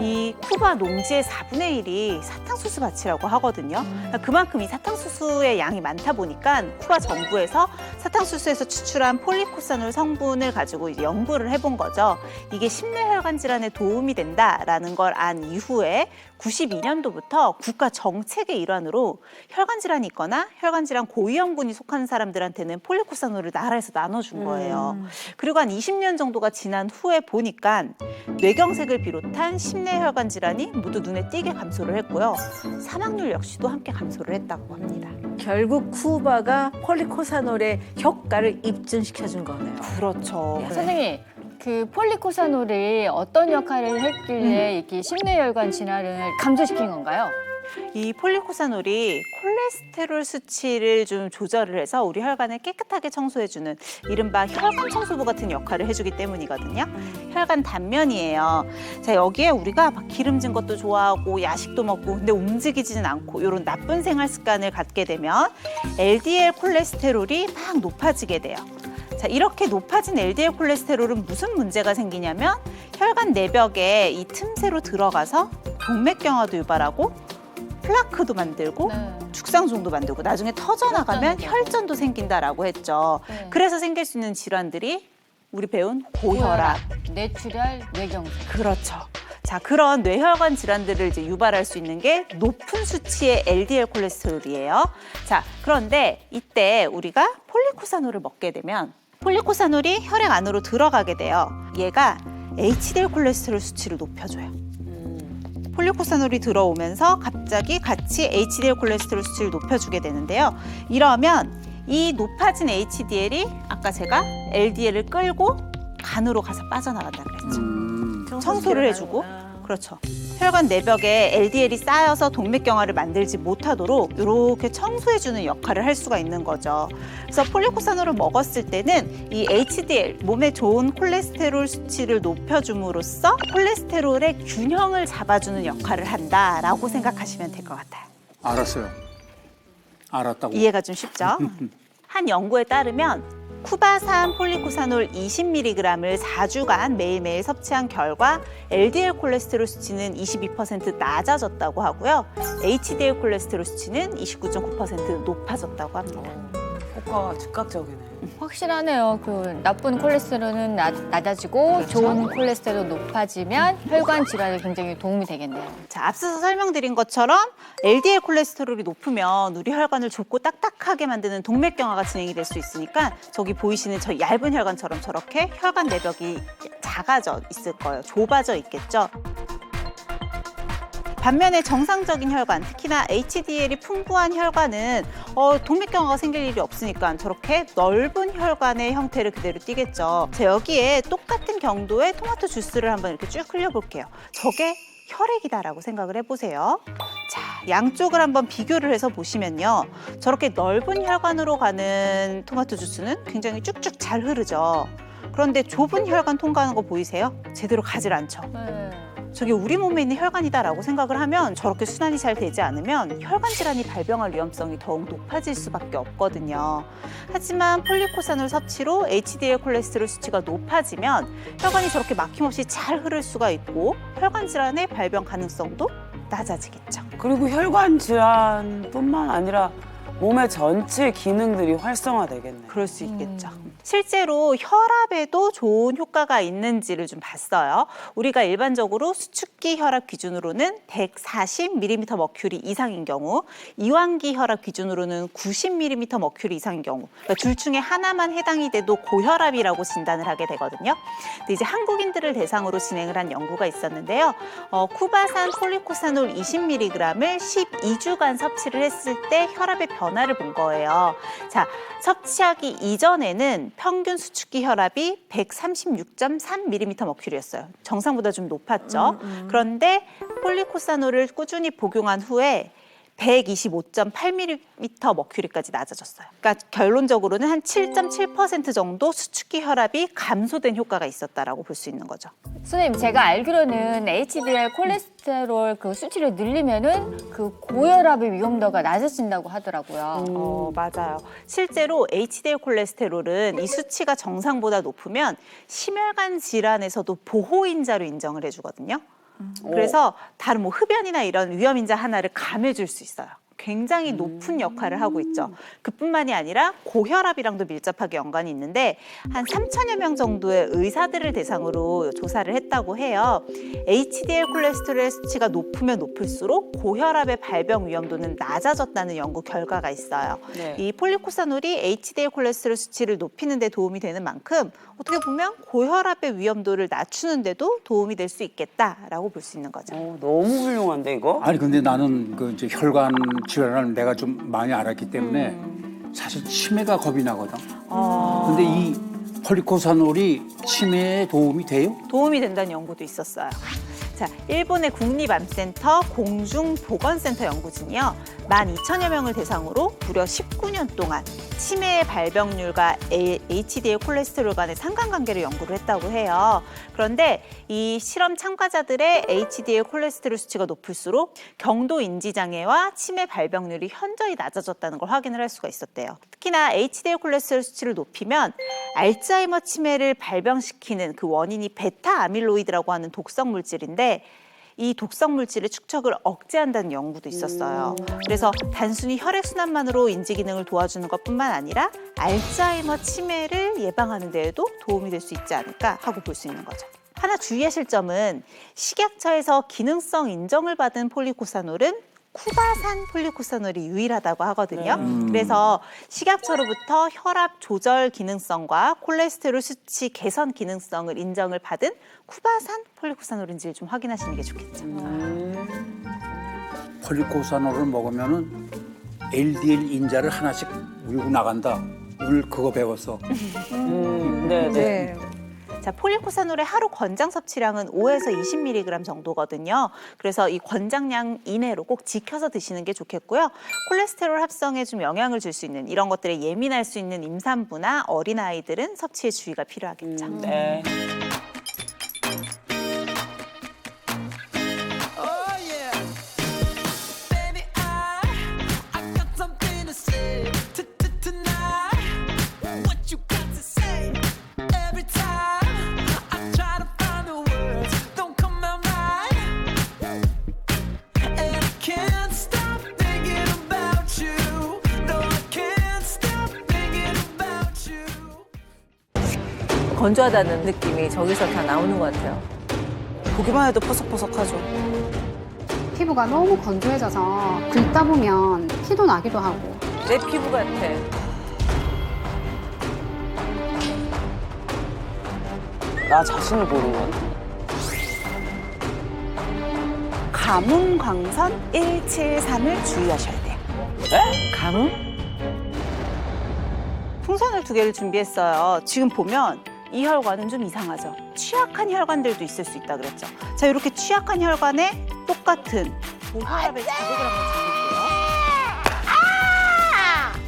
이 쿠바 농지의 4분의 1이 사탕수수 밭이라고 하거든요. 그만큼 이 사탕수수의 양이 많다 보니까 쿠바 정부에서 사탕수수에서 추출한 폴리코사놀 성분을 가지고 이제 연구를 해본 거죠. 이게 심내혈관 질환에 도움이 된다라는 걸 안 이후에 92년도부터 국가 정책의 일환으로 혈관 질환이 있거나 혈관 질환 고위험군이 속하는 사람들한테는 폴리코사놀을 나라에서 나눠준 거예요. 그리고 한 20년 정도가 지난 후에 보니까 뇌경색을 비롯한 심내 혈관 질환이 모두 눈에 띄게 감소를 했고요. 사망률 역시도 함께 감소를 했다고 합니다. 결국 쿠바가 폴리코사놀의 효과를 입증시켜준 거네요. 그렇죠. 선생님, 그 폴리코사놀이 어떤 역할을 했길래 이렇게 심뇌혈관 질환을 감소시킨 건가요? 이 폴리코사놀이 콜레스테롤 수치를 좀 조절을 해서 우리 혈관을 깨끗하게 청소해주는 이른바 혈관 청소부 같은 역할을 해주기 때문이거든요. 혈관 단면이에요. 자, 여기에 우리가 막 기름진 것도 좋아하고 야식도 먹고 근데 움직이지는 않고 이런 나쁜 생활 습관을 갖게 되면 LDL 콜레스테롤이 막 높아지게 돼요. 자, 이렇게 높아진 LDL 콜레스테롤은 무슨 문제가 생기냐면 혈관 내벽에 이 틈새로 들어가서 동맥경화도 유발하고 플라크도 만들고 죽상종도 만들고 나중에 터져나가면 혈전도 생긴다라고 했죠. 그래서 생길 수 있는 질환들이 우리 배운 고혈압, 뇌출혈, 뇌경색. 그렇죠. 자, 그런 뇌혈관 질환들을 이제 유발할 수 있는 게 높은 수치의 LDL 콜레스테롤이에요. 자, 그런데 이때 우리가 폴리코사놀을 먹게 되면 폴리코사놀이 혈액 안으로 들어가게 돼요. 얘가 HDL 콜레스테롤 수치를 높여줘요. 폴리코사놀이 들어오면서 갑자기 같이 HDL 콜레스테롤 수치를 높여주게 되는데요. 이러면 이 높아진 HDL이 아까 제가 LDL을 끌고 간으로 가서 빠져나간다 그랬죠. 청소를 해주고, 그렇죠. 혈관 내벽에 LDL이 쌓여서 동맥경화를 만들지 못하도록 이렇게 청소해주는 역할을 할 수가 있는 거죠. 그래서 폴리코사놀을 먹었을 때는 이 HDL, 몸에 좋은 콜레스테롤 수치를 높여줌으로써 콜레스테롤의 균형을 잡아주는 역할을 한다라고 생각하시면 될 것 같아요. 알았어요. 알았다고. 이해가 좀 쉽죠? 한 연구에 따르면 쿠바산 폴리코사놀 20mg을 4주간 매일매일 섭취한 결과 LDL 콜레스테롤 수치는 22% 낮아졌다고 하고요. HDL 콜레스테롤 수치는 29.9% 높아졌다고 합니다. 효과가 즉각적이네. 확실하네요. 그 나쁜 콜레스테롤은 낮아지고 좋은 콜레스테롤 높아지면 혈관 질환에 굉장히 도움이 되겠네요. 자, 앞서서 설명드린 것처럼 LDL 콜레스테롤이 높으면 우리 혈관을 좁고 딱딱하게 만드는 동맥경화가 진행이 될 수 있으니까 저기 보이시는 저 얇은 혈관처럼 저렇게 혈관 내벽이 작아져 있을 거예요. 좁아져 있겠죠. 반면에 정상적인 혈관, 특히나 HDL이 풍부한 혈관은 동맥경화가 생길 일이 없으니까 저렇게 넓은 혈관의 형태를 그대로 띠겠죠. 자, 여기에 똑같은 경도의 토마토 주스를 한번 이렇게 쭉 흘려볼게요. 저게 혈액이다라고 생각을 해보세요. 자, 양쪽을 한번 비교를 해서 보시면요. 저렇게 넓은 혈관으로 가는 토마토 주스는 굉장히 쭉쭉 잘 흐르죠. 그런데 좁은 혈관 통과하는 거 보이세요? 제대로 가질 않죠. 저게 우리 몸에 있는 혈관이다라고 생각을 하면 저렇게 순환이 잘 되지 않으면 혈관 질환이 발병할 위험성이 더욱 높아질 수밖에 없거든요. 하지만 폴리코사놀 섭취로 HDL 콜레스테롤 수치가 높아지면 혈관이 저렇게 막힘없이 잘 흐를 수가 있고 혈관 질환의 발병 가능성도 낮아지겠죠. 그리고 혈관 질환뿐만 아니라 몸의 전체 기능들이 활성화되겠네요. 그럴 수 있겠죠. 실제로 혈압에도 좋은 효과가 있는지를 좀 봤어요. 우리가 일반적으로 수축기 혈압 기준으로는 140mm 머큐리 이상인 경우, 이완기 혈압 기준으로는 90mm 머큐리 이상인 경우, 그러니까 둘 중에 하나만 해당이 돼도 고혈압이라고 진단을 하게 되거든요. 근데 이제 한국인들을 대상으로 진행을 한 연구가 있었는데요. 쿠바산 폴리코사놀 20mg을 12주간 섭취를 했을 때 혈압의 변화를 본 거예요. 자, 섭취하기 이전에는 평균 수축기 혈압이 136.3mm 머큐리였어요. 정상보다 좀 높았죠. 그런데 폴리코사놀을 꾸준히 복용한 후에 125.8mm 머큐리까지 낮아졌어요. 그러니까 결론적으로는 한 7.7% 정도 수축기 혈압이 감소된 효과가 있었다라고 볼 수 있는 거죠. 선생님, 제가 알기로는 HDL 콜레스테롤 그 수치를 늘리면은 그 고혈압의 위험도가 낮아진다고 하더라고요. 맞아요. 실제로 HDL 콜레스테롤은 이 수치가 정상보다 높으면 심혈관 질환에서도 보호인자로 인정을 해주거든요. 그래서 다른 뭐 흡연이나 이런 위험인자 하나를 감해줄 수 있어요. 굉장히 높은 역할을 하고 있죠. 그뿐만이 아니라 고혈압이랑도 밀접하게 연관이 있는데 한 3천여 명 정도의 의사들을 대상으로 조사를 했다고 해요. HDL 콜레스테롤의 수치가 높으면 높을수록 고혈압의 발병 위험도는 낮아졌다는 연구 결과가 있어요. 네. 이 폴리코사놀이 HDL 콜레스테롤 수치를 높이는 데 도움이 되는 만큼 어떻게 보면 고혈압의 위험도를 낮추는 데도 도움이 될 수 있겠다라고 볼 수 있는 거죠. 너무 훌륭한데 이거? 아니 근데 나는 그 이제 혈관 질환을 내가 좀 많이 알았기 때문에 사실 치매가 겁이 나거든. 근데 이 폴리코사놀이 치매에 도움이 돼요? 도움이 된다는 연구도 있었어요. 자, 일본의 국립암센터 공중보건센터 연구진이요. 12,000여 명을 대상으로 무려 19년 동안 치매의 발병률과 HDL 콜레스테롤 간의 상관관계를 연구를 했다고 해요. 그런데 이 실험 참가자들의 HDL 콜레스테롤 수치가 높을수록 경도 인지장애와 치매 발병률이 현저히 낮아졌다는 걸 확인을 할 수가 있었대요. 특히나 HDL 콜레스테롤 수치를 높이면 알츠하이머 치매를 발병시키는 그 원인이 베타 아밀로이드라고 하는 독성 물질인데 이 독성 물질의 축적을 억제한다는 연구도 있었어요. 그래서 단순히 혈액순환만으로 인지 기능을 도와주는 것뿐만 아니라 알츠하이머 치매를 예방하는 데에도 도움이 될 수 있지 않을까 하고 볼 수 있는 거죠. 하나 주의하실 점은 식약처에서 기능성 인정을 받은 폴리코사놀은 쿠바산 폴리코사놀이 유일하다고 하거든요. 그래서 식약처로부터 혈압 조절 기능성과 콜레스테롤 수치 개선 기능성을 인정을 받은 쿠바산 폴리코사놀인지를 좀 확인하시는 게 좋겠죠. 폴리코사놀을 먹으면은 LDL 인자를 하나씩 물고 나간다. 오늘 그거 배웠어. 네. 자, 폴리코사놀의 하루 권장 섭취량은 5에서 20mg 정도거든요. 그래서 이 권장량 이내로 꼭 지켜서 드시는 게 좋겠고요. 콜레스테롤 합성에 좀 영향을 줄 수 있는 이런 것들에 예민할 수 있는 임산부나 어린아이들은 섭취에 주의가 필요하겠죠. 네. 건조하다는 느낌이 저기서 다 나오는 것 같아요. 보기만 해도 퍼석퍼석하죠. 피부가 너무 건조해져서 긁다 보면 피도 나기도 하고. 내 피부 같아. 나 자신을 보는 것 같아. 가뭄광선 173을 주의하셔야 돼요. 가뭄? 풍선을 2개를 준비했어요. 지금 보면 이 혈관은 좀 이상하죠. 취약한 혈관들도 있을 수 있다 그랬죠. 자, 이렇게 취약한 혈관에 똑같은 고혈압의 자극을 한번 줘볼게요.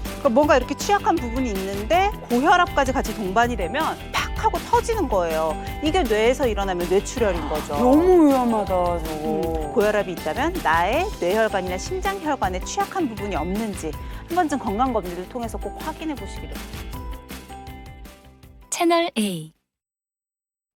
그러니까 뭔가 이렇게 취약한 부분이 있는데 고혈압까지 같이 동반이 되면 팍 하고 터지는 거예요. 이게 뇌에서 일어나면 뇌출혈인 거죠. 너무 위험하다 저거. 고혈압이 있다면 나의 뇌혈관이나 심장혈관에 취약한 부분이 없는지 한 번쯤 건강검진을 통해서 꼭 확인해 보시기를. 채널 A